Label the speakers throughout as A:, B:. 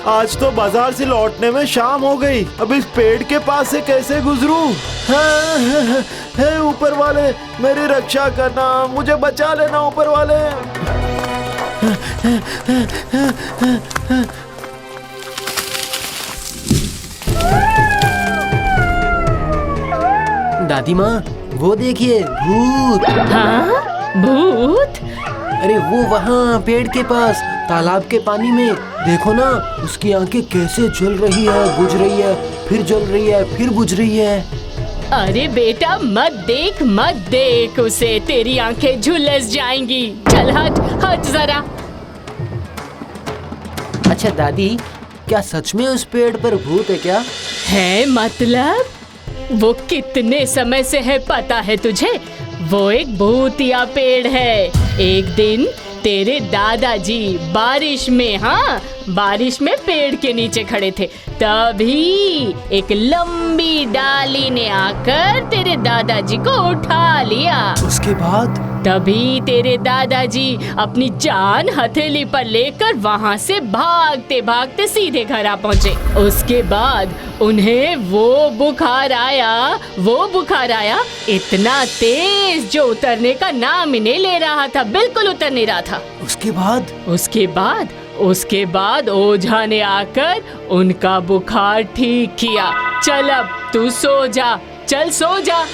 A: आज तो बाजार से लौटने में शाम हो गई। अब इस पेड़ के पास से कैसे गुजरूं? हे ऊपर वाले, मेरी रक्षा करना, मुझे बचा लेना ऊपर वाले।
B: दादी माँ, वो देखिए भूत।
C: हाँ? भूत?
B: अरे वो वहाँ पेड़ के पास तालाब के पानी में देखो ना, उसकी आंखें कैसे जल रही है, बुझ रही है, फिर जल रही है, फिर बुझ रही है।
C: अरे बेटा मत देख उसे, तेरी आंखें झुलस जाएंगी। चल हट हट जरा।
B: अच्छा दादी, क्या सच में उस पेड़ पर भूत है क्या?
C: है मतलब? वो कितने समय से है पता है तुझे? वो एक भूतिया पेड़ है। एक दिन तेरे दादाजी बारिश में पेड़ के नीचे खड़े थे, तभी एक लंबी डाली ने आकर तेरे दादाजी को उठा लिया।
B: उसके बाद?
C: तभी तेरे दादाजी अपनी जान हथेली पर लेकर वहाँ से भागते भागते सीधे घर आ पहुँचे। उसके बाद उन्हें वो बुखार आया इतना तेज जो उतरने का नाम ही नहीं ले रहा था, बिल्कुल उतर नहीं रहा था। उसके बाद ओझा ने आकर उनका बुखार ठीक किया। चल अब तू सो जा, चल सो जा।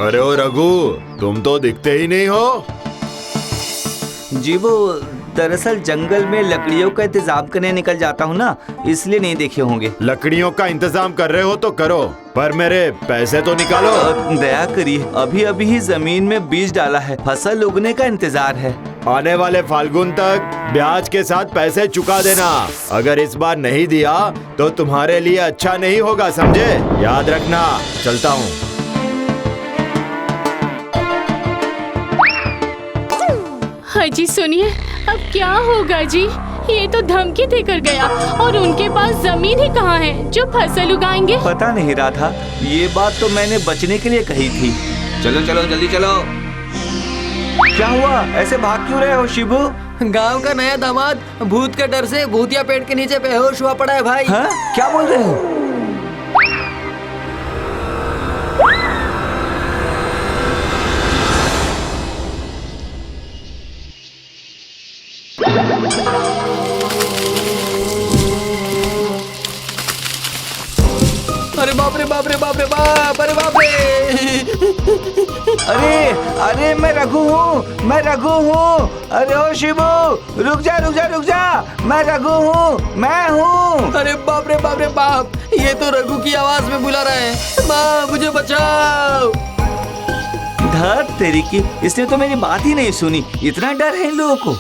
A: अरे ओ रघु, तुम तो दिखते ही नहीं हो।
D: जी वो दरअसल जंगल में लकड़ियों का इंतजाम करने निकल जाता हूँ ना, इसलिए नहीं देखे होंगे।
A: लकड़ियों का इंतजाम कर रहे हो तो करो, पर मेरे पैसे तो निकालो।
D: दया करिए, अभी ही जमीन में बीज डाला है, फसल उगने का इंतजार है।
A: आने वाले फाल्गुन तक ब्याज के साथ पैसे चुका देना। अगर इस बार नहीं दिया तो तुम्हारे लिए अच्छा नहीं होगा, समझे? याद रखना। चलता हूँ।
C: हाँ जी सुनिए, अब क्या होगा जी? ये तो धमकी देकर गया, और उनके पास जमीन ही कहाँ है जो फसल उगाएंगे?
D: पता नहीं रहा था, ये बात तो मैंने बचने के लिए कही थी। चलो चलो जल्दी चलो। क्या हुआ, ऐसे भाग क्यों रहे हो शिबू?
B: गांव का नया दामाद भूत के डर से भूतिया पेड़ के नीचे बेहोश हुआ पड़ा है भाई।
D: हाँ? क्या बोल रहे हो?
B: अरे बाप रे बाप रे बाप रे बाप, अरे बाप रे।
D: अरे मैं रघु हूँ। अरे ओ शिबू, रुक जा, मैं रघु हूँ, मैं हूँ।
B: अरे बाप रे बाप, ये तो रघु की आवाज में बुला रहा है। माँ मुझे बचाओ।
D: धत तेरी की, इसने तो मेरी बात ही नहीं सुनी। इतना डर है इन लोगों को।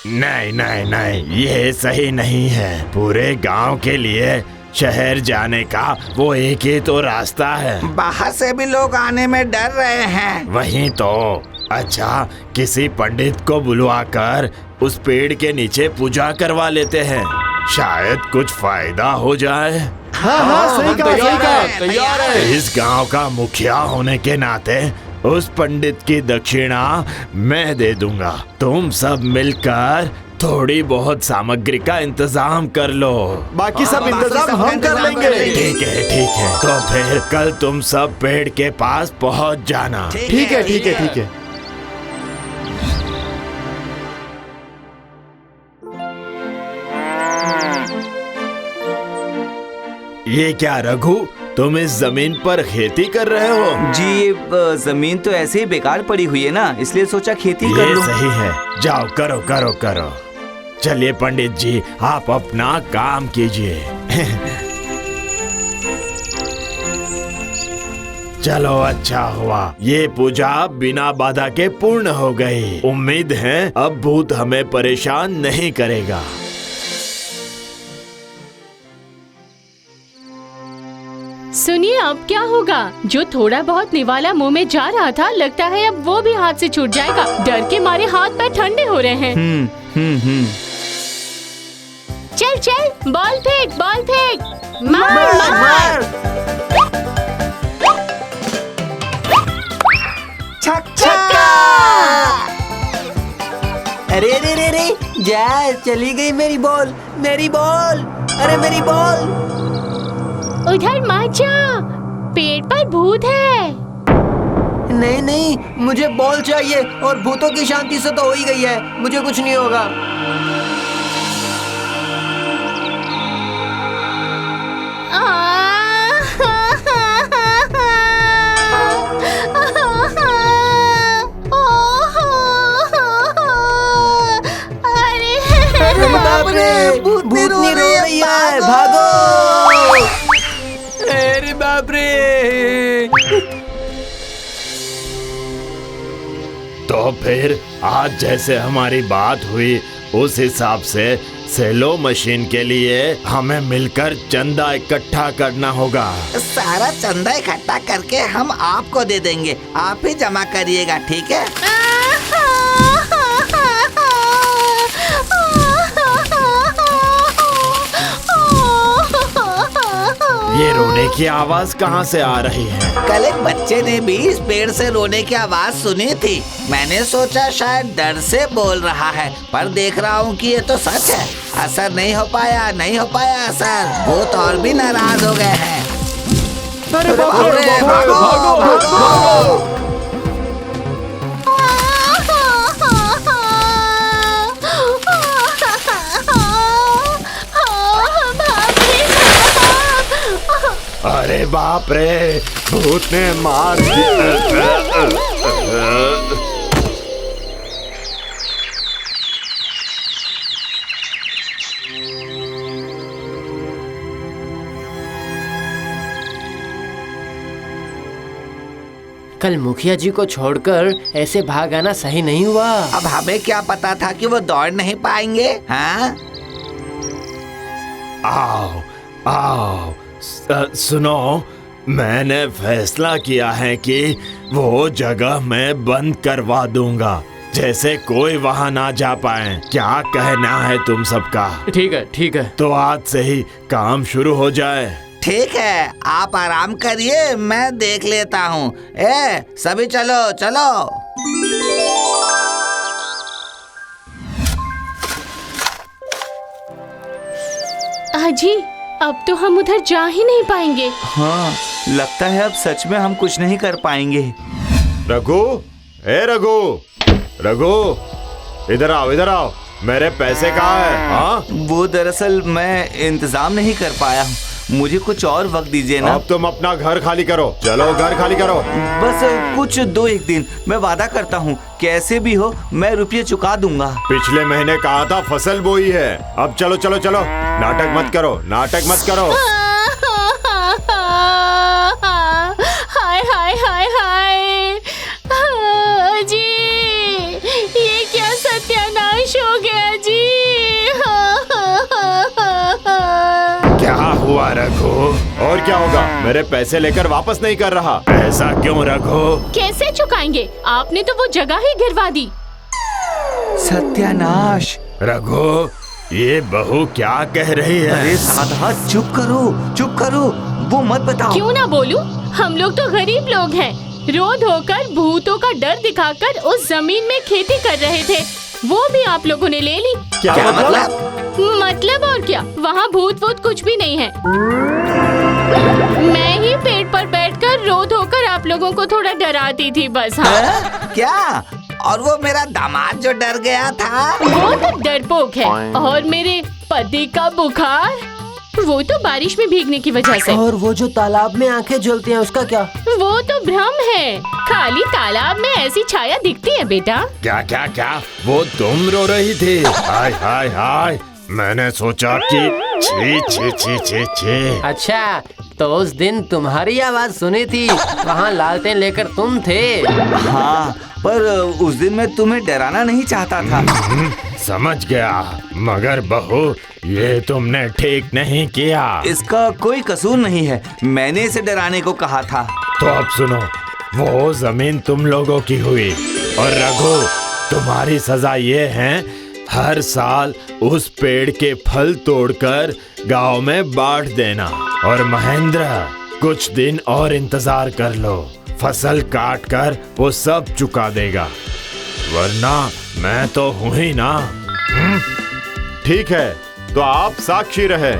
A: नहीं, ये सही नहीं है। पूरे गांव के लिए शहर जाने का वो एक ही तो रास्ता है।
D: बाहर से भी लोग आने में डर रहे हैं।
A: वही तो। अच्छा, किसी पंडित को बुलवाकर उस पेड़ के नीचे पूजा करवा लेते हैं, शायद कुछ फायदा हो जाए।
B: हाँ, सही कहा, तैयार है।
A: इस गांव का मुखिया होने के नाते उस पंडित की दक्षिणा मैं दे दूंगा। तुम सब मिलकर थोड़ी बहुत सामग्री का इंतजाम कर लो, बाकी सब इंतजाम हम कर लेंगे। ठीक है, तो फिर कल तुम सब पेड़ के पास पहुंच जाना। ठीक है। ये क्या रघु, तुम इस जमीन पर खेती कर रहे हो?
D: जी ये जमीन तो ऐसे ही बेकार पड़ी हुई है ना, इसलिए सोचा खेती कर लूं।
A: सही है, जाओ करो। चलिए पंडित जी, आप अपना काम कीजिए। चलो अच्छा हुआ, ये पूजा बिना बाधा के पूर्ण हो गई। उम्मीद है अब भूत हमें परेशान नहीं करेगा।
C: सुनिए अब क्या होगा? जो थोड़ा बहुत निवाला मुंह में जा रहा था, लगता है अब वो भी हाथ से छूट जाएगा। डर के मारे हाथ पैर ठंडे हो रहे हैं। चल बॉल फेंक। मार मार।
D: छक्का।
B: अरे रे रे रे, जा चली गई मेरी बॉल, मेरी बॉल, अरे मेरी बॉल।
C: उधर मत जा, पेड़ पर भूत है।
B: नहीं नहीं, मुझे बॉल चाहिए और भूतों की शांति से तो हो ही गई है, मुझे कुछ नहीं होगा।
C: अरे
B: बाप रे, भूतनी रो रही है, भागो। अरे बाप रे।
A: तो फिर आज जैसे हमारी बात हुई उस हिसाब से सेलो मशीन के लिए हमें मिलकर चंदा इकट्ठा करना होगा।
D: सारा चंदा इकट्ठा करके हम आपको दे देंगे, आप ही जमा करिएगा, ठीक है?
A: ये रोने की आवाज कहाँ से आ रही है?
D: कल एक बच्चे ने भी इस पेड़ से रोने की आवाज सुनी थी। मैंने सोचा शायद डर से बोल रहा है, पर देख रहा हूँ कि ये तो सच है। असर नहीं हो पाया असर। भूत और भी नाराज हो गए हैं।
B: अरे बाप रे,
D: भागो, भागो, भागो।
A: अरे बाप रे, भूत ने मार दिया।
B: कल मुखिया जी को छोड़कर ऐसे भाग आना सही नहीं हुआ।
D: अब हमें क्या पता था कि वो दौड़ नहीं पाएंगे? हाँ?
A: आओ आओ, सुनो, मैंने फैसला किया है कि वो जगह मैं बंद करवा दूंगा, जैसे कोई वहां ना जा पाए। क्या कहना है तुम सबका?
B: ठीक है।
A: तो आज से ही काम शुरू हो जाए।
D: ठीक है, आप आराम करिए, मैं देख लेता हूँ। सभी चलो चलो।
C: अजी, अब तो हम उधर जा ही नहीं पाएंगे।
D: हाँ, लगता है अब सच में हम कुछ नहीं कर पाएंगे।
A: रघु, रघु, इधर आओ, मेरे पैसे कहाँ है? हाँ?
D: वो दरअसल मैं इंतजाम नहीं कर पाया हूँ, मुझे कुछ और वक्त दीजिए ना।
A: अब तुम अपना घर खाली करो, चलो घर खाली करो।
D: बस कुछ 2-1 दिन, मैं वादा करता हूँ, कैसे भी हो मैं रुपये चुका दूंगा।
A: पिछले महीने कहा था फसल बोई है। अब चलो, नाटक मत करो।
C: हाय जी, ये क्या सत्यानाश हो गया जी।
A: क्या हुआ रघु? और क्या होगा? मेरे पैसे लेकर वापस नहीं कर रहा, ऐसा क्यों रघु?
C: कैसे चुकाएंगे? आपने तो वो जगह ही गिरवा दी।
D: सत्यानाश।
A: रघु, ये बहू क्या कह रही है?
D: अरे साधा, चुप करो, वो मत बताओ।
C: क्यों ना बोलूं? हम लोग तो गरीब लोग हैं, रो धोकर भूतों का डर दिखाकर उस जमीन में खेती कर रहे थे, वो भी आप लोगों ने ले ली।
A: क्या
C: मतलब और क्या, वहाँ भूत कुछ भी नहीं है। मैं ही पेड़ पर बैठकर रो धोकर आप लोगों को थोड़ा डराती थी बस। हाँ?
D: क्या? और वो मेरा दामाद जो डर गया था?
C: वो तो डरपोक है, और मेरे पति का बुखार, वो तो बारिश में भीगने की वजह से।
B: और वो जो तालाब में आंखें जलती हैं, उसका क्या?
C: वो तो भ्रम है, खाली तालाब में ऐसी छाया दिखती है बेटा।
A: क्या? वो तुम रो रही थी? हाय, मैंने सोचा कि छी।
B: अच्छा, तो उस दिन तुम्हारी आवाज सुनी थी, वहाँ लालटेन लेकर तुम थे।
D: हाँ, पर उस दिन मैं तुम्हें डराना नहीं चाहता था।
A: समझ गया, मगर बहू ये तुमने ठीक नहीं किया।
D: इसका कोई कसूर नहीं है, मैंने इसे डराने को कहा था।
A: तो अब सुनो, वो जमीन तुम लोगों की हुई, और रघु तुम्हारी सजा ये है, हर साल उस पेड़ के फल तोड़कर गांव में बांट देना। और महेंद्र, कुछ दिन और इंतजार कर लो, फसल काट कर वो सब चुका देगा, वरना मैं तो हूं ही ना।
E: ठीक है, तो आप साक्षी रहे।